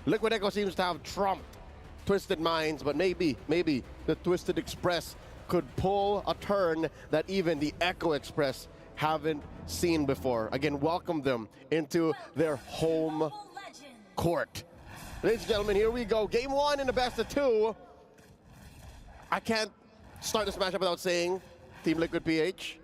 Liquid Echo seems to have trumped Twisted Minds, but maybe the Twisted Express could pull a turn that even the Echo Express haven't seen before. Again, welcome them into their home court. Ladies and gentlemen, here we go. Game 1 in the best of 2. I can't start this matchup without saying Team Liquid PH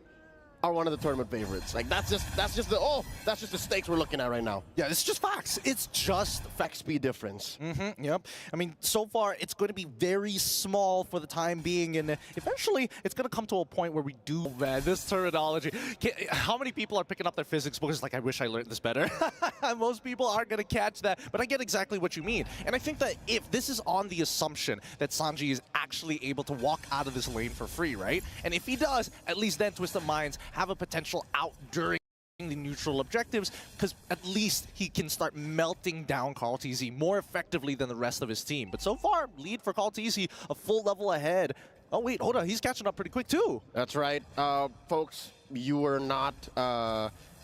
are one of the tournament favorites. Like that's just the stakes we're looking at right now. Yeah, it's just facts. It's just fact speed difference. Yep. I mean, so far it's going to be very small for the time being, and eventually it's going to come to a point where we do. Oh, man, this terminology. How many people are picking up their physics books like, I wish I learned this better? Most people aren't going to catch that, but I get exactly what you mean. And I think that if this is on the assumption that Sanji is actually able to walk out of this lane for free, right? And if he does, at least then Twisted Minds have a potential out during the neutral objectives, because at least he can start melting down CallTZ more effectively than the rest of his team. But so far, lead for CallTZ a full level ahead. Oh wait, hold on, he's catching up pretty quick too. That's right, folks. You were not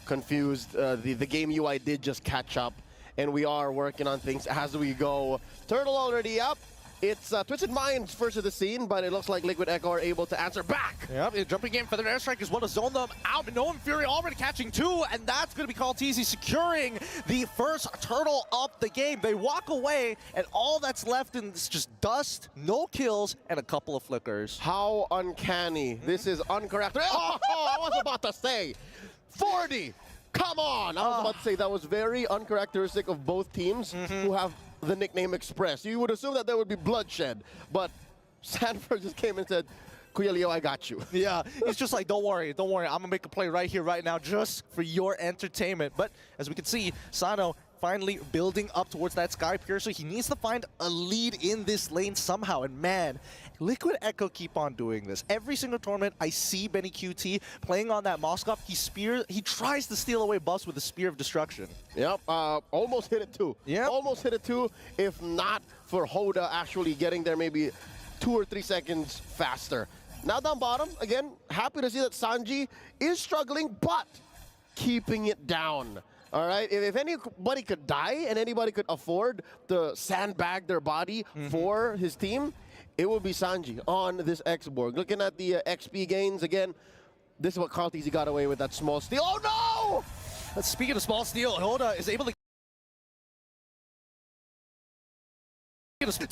confused. The game UI did just catch up, and we are working on things as we go. Turtle already up. It's Twisted Minds first of the scene, but it looks like Liquid Echo are able to answer back. Yep, jumping in, Feathered Airstrike as well to zone them out. Noam Fury already catching 2, and that's going to be CallTZ securing the first turtle of the game. They walk away, and all that's left is just dust, no kills, and a couple of flickers. How uncanny. This is uncharacteristic. Oh, I was about to say 40. Come on. I was about to say that was very uncharacteristic of both teams who have the nickname Express. You would assume that there would be bloodshed, but Sanford just came and said, Kuya Leo, I got you. Yeah, he's just like, don't worry, I'm gonna make a play right here, right now, just for your entertainment. But as we can see, Sano finally building up towards that Sky Piercer. He needs to find a lead in this lane somehow, and man, Liquid Echo keep on doing this. Every single tournament, I see Benny QT playing on that Moskov. He tries to steal away buffs with a Spear of Destruction. Yep, almost hit it too. Yeah, almost hit it too, if not for Hoda actually getting there maybe 2 or 3 seconds faster. Now down bottom, again, happy to see that Sanji is struggling, but keeping it down. All right, if anybody could die and anybody could afford to sandbag their body for his team, it would be Sanji on this X-Borg. Looking at the XP gains, again, this is what CallTZ got away with, that small steal. Oh no! Speaking of small steal, Hoda is able to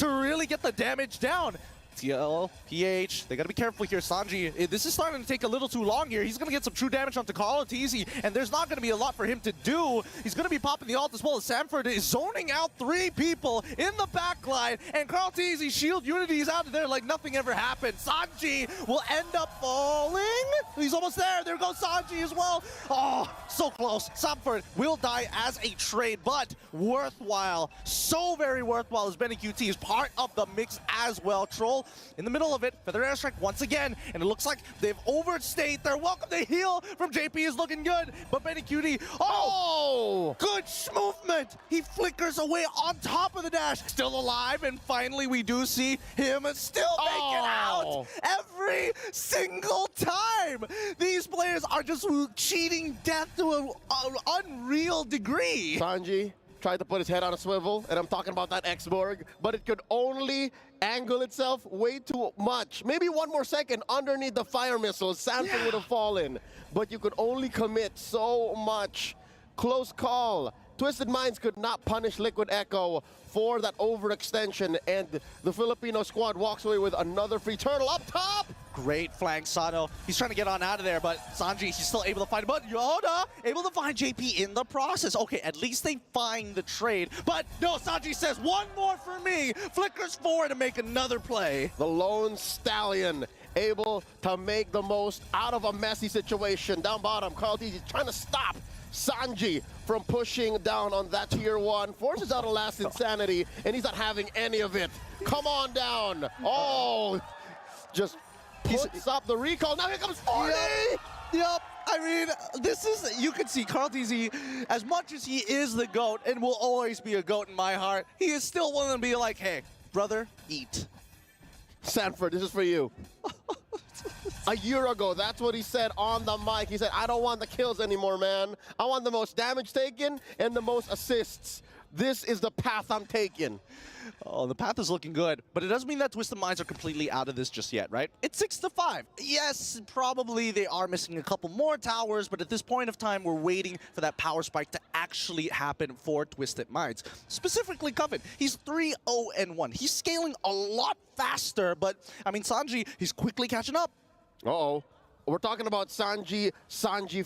really get the damage down. TL, PH, they gotta be careful here. Sanji, this is starting to take a little too long here. He's gonna get some true damage onto CallTZ, and there's not gonna be a lot for him to do. He's gonna be popping the ult as well as Sanford is zoning out 3 people in the backline, and CallTZ shield Unity is out of there like nothing ever happened. Sanji will end up falling. He's almost there. There goes Sanji as well. Oh, so close. Sanford will die as a trade, but worthwhile. So very worthwhile as Benny QT is part of the mix as well. Troll in the middle of it, Feather Airstrike once again, and it looks like they've overstayed their welcome. The heal from JP is looking good, but Benny QT, good movement! He flickers away on top of the dash, still alive, and finally we do see him still make it out every single time. These players are just cheating death to an unreal degree. Sanji tried to put his head on a swivel, and I'm talking about that X-Borg, but it could only angle itself way too much. Maybe 1 more second underneath the fire missiles, Sanford would have fallen, but you could only commit so much. Close call. Twisted Minds could not punish Liquid Echo for that overextension, and the Filipino squad walks away with another free turtle up top. Great flank, Sano. He's trying to get on out of there, but Sanji, he's still able to find him. But Yoda, able to find JP in the process. Okay, at least they find the trade. But no, Sanji says, 1 more for me. Flickers forward to make another play. The lone stallion able to make the most out of a messy situation. Down bottom, CallTZ trying to stop Sanji from pushing down on that tier 1. Forces out a last insanity, and he's not having any of it. Come on down. Oh, just puts up the recall. Now here comes 40. Yep. I mean, this is, you can see CallTZ, as much as he is the GOAT and will always be a GOAT in my heart, he is still willing to be like, hey, brother, eat. Sanford, this is for you. A year ago, that's what he said on the mic. He said, I don't want the kills anymore, man. I want the most damage taken and the most assists. This is the path I'm taking. Oh, the path is looking good, but it doesn't mean that Twisted Minds are completely out of this just yet, right? It's 6-5. Yes, probably they are missing a couple more towers, but at this point of time, we're waiting for that power spike to actually happen for Twisted Minds. Specifically, Coven, he's 3-0-1. He's scaling a lot faster, but, I mean, Sanji, he's quickly catching up. Uh-oh. We're talking about Sanji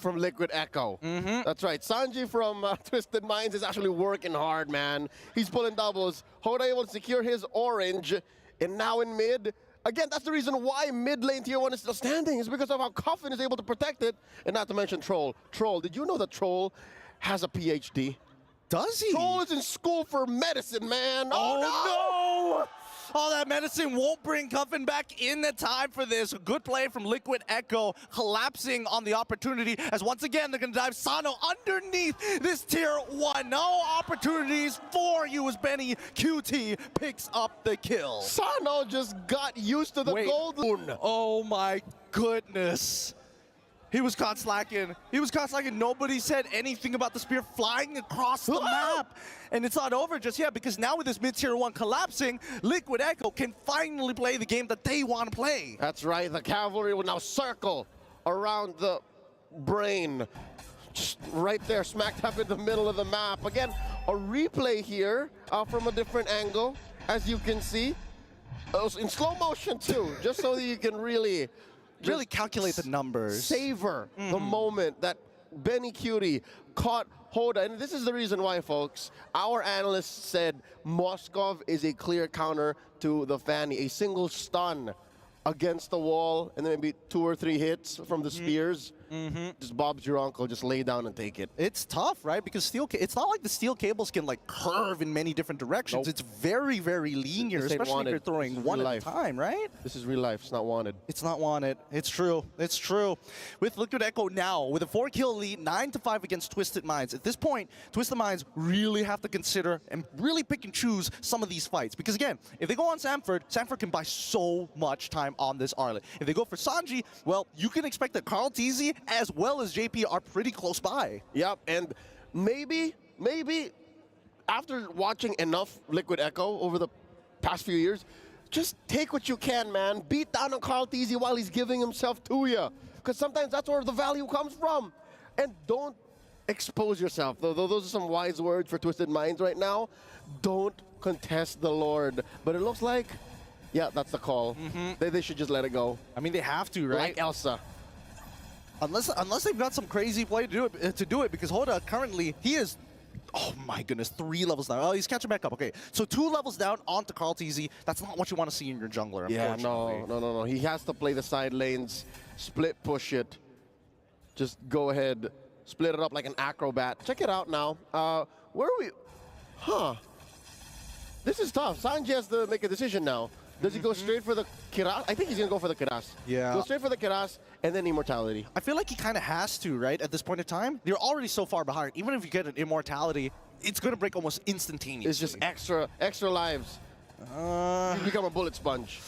from Liquid Echo. That's right. Sanji from Twisted Minds is actually working hard, man. He's pulling doubles. Hoda able to secure his orange. And now in mid, again, that's the reason why mid lane tier 1 is still standing. Is because of how Coffin is able to protect it. And not to mention Troll. Troll, did you know that Troll has a PhD? Does he? Troll is in school for medicine, man. Oh, no! All that medicine won't bring Coven back in the time for this. A good play from Liquid Echo, collapsing on the opportunity, as once again, they're going to dive Sano underneath this tier 1. No opportunities for you as Benny QT picks up the kill. Sano just got used to the gold moon. Oh my goodness. He was caught slacking. He was caught slacking. Nobody said anything about the spear flying across the map. And it's not over just yet, because now with this mid-tier 1 collapsing, Liquid Echo can finally play the game that they want to play. That's right. The cavalry will now circle around the brain. Just right there, smack dab in the middle of the map. Again, a replay here from a different angle, as you can see. In slow motion, too, just so that you can really calculate the numbers. Savor the moment that Benny Cutie caught Hoda. And this is the reason why, folks. Our analysts said Moskov is a clear counter to the Fanny. A single stun against the wall, and then maybe 2 or 3 hits from the spears. Just Bob's your uncle, just lay down and take it. It's tough, right? Because it's not like the steel cables can like curve in many different directions. It's very, very linear, especially if you're throwing one at a time, right? This is real life. It's not wanted. It's not wanted. It's true. It's true. With Liquid Echo now, with a 4-kill lead, 9-5 against Twisted Minds. At this point, Twisted Minds really have to consider and really pick and choose some of these fights. Because again, if they go on Sanford, Sanford can buy so much time on this Arlet. If they go for Sanji, well, you can expect that Carl TZ as well as JP are pretty close by. Yep, and maybe after watching enough Liquid Echo over the past few years, just take what you can, man. Beat down on Carl TZ while he's giving himself to you. Because sometimes that's where the value comes from. And don't expose yourself. Those are some wise words for Twisted Minds right now. Don't contest the Lord. But it looks like, yeah, that's the call. They should just let it go. I mean, they have to, right? Like Elsa. Unless they've got some crazy play to do it, because Hoda currently, he is, oh my goodness, 3 levels down. Oh, he's catching back up. Okay, so 2 levels down onto Carl TZ. That's not what you want to see in your jungler, yeah, no. He has to play the side lanes, split push it. Just go ahead, split it up like an acrobat. Check it out now. Where are we? Huh. This is tough. Sanji has to make a decision now. Does he go straight for the Kiras? I think he's going to go for the Kiras. Yeah. Go straight for the Kiras and then Immortality. I feel like he kind of has to, right? At this point in time, you're already so far behind. Even if you get an Immortality, it's going to break almost instantaneously. It's just extra lives. You become a bullet sponge.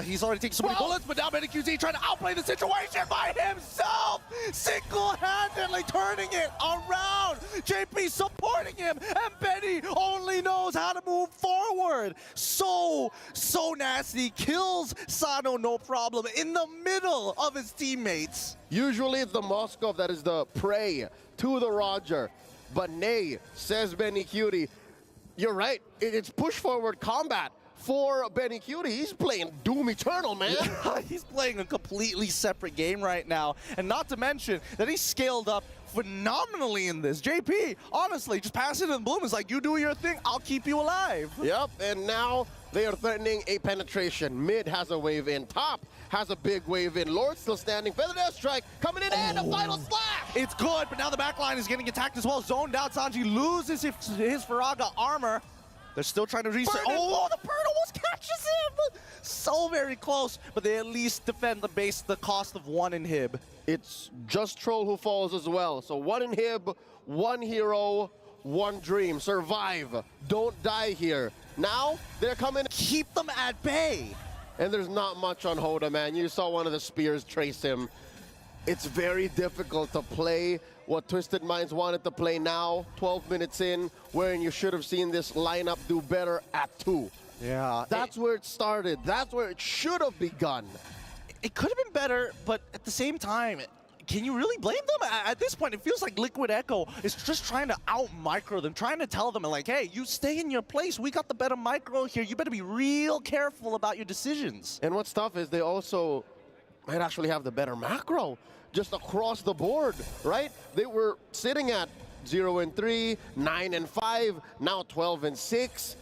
He's already taken so many bullets, but now Benny QT trying to outplay the situation by himself! Single-handedly turning it around! JP supporting him, and Benny only knows how to move forward! So nasty. Kills Sano, no problem, in the middle of his teammates. Usually it's the Moskov that is the prey to the Roger. But nay, says Benny Cutie. You're right. It's push-forward combat for Benny Cutie. He's playing Doom Eternal, man. He's playing a completely separate game right now. And not to mention that he's scaled up phenomenally in this. JP, honestly, just pass it in bloom. It's like, you do your thing, I'll keep you alive. Yep, and now they are threatening a penetration. Mid has a wave in. Top has a big wave in. Lord still standing. Feathered Airstrike coming in and a final slash! It's good, but now the backline is getting attacked as well. Zoned out, Sanji loses his Faraga armor. They're still trying to reset. Oh, the bird almost catches him! So very close, but they at least defend the base at the cost of 1 inhib. It's just Troll who falls as well. So 1 inhib, 1 hero, 1 dream. Survive. Don't die here. Now, they're coming. Keep them at bay. And there's not much on Hoda, man. You saw one of the spears trace him. It's very difficult to play what Twisted Minds wanted to play now, 12 minutes in, wherein you should have seen this lineup do better at 2. Yeah. That's where it started. That's where it should have begun. It could have been better, but at the same time, can you really blame them? At this point, it feels like Liquid Echo is just trying to out-micro them, trying to tell them, like, hey, you stay in your place. We got the better micro here. You better be real careful about your decisions. And what's tough is they also might actually have the better macro just across the board, right? They were sitting at 0-3, 9-5, now 12-6.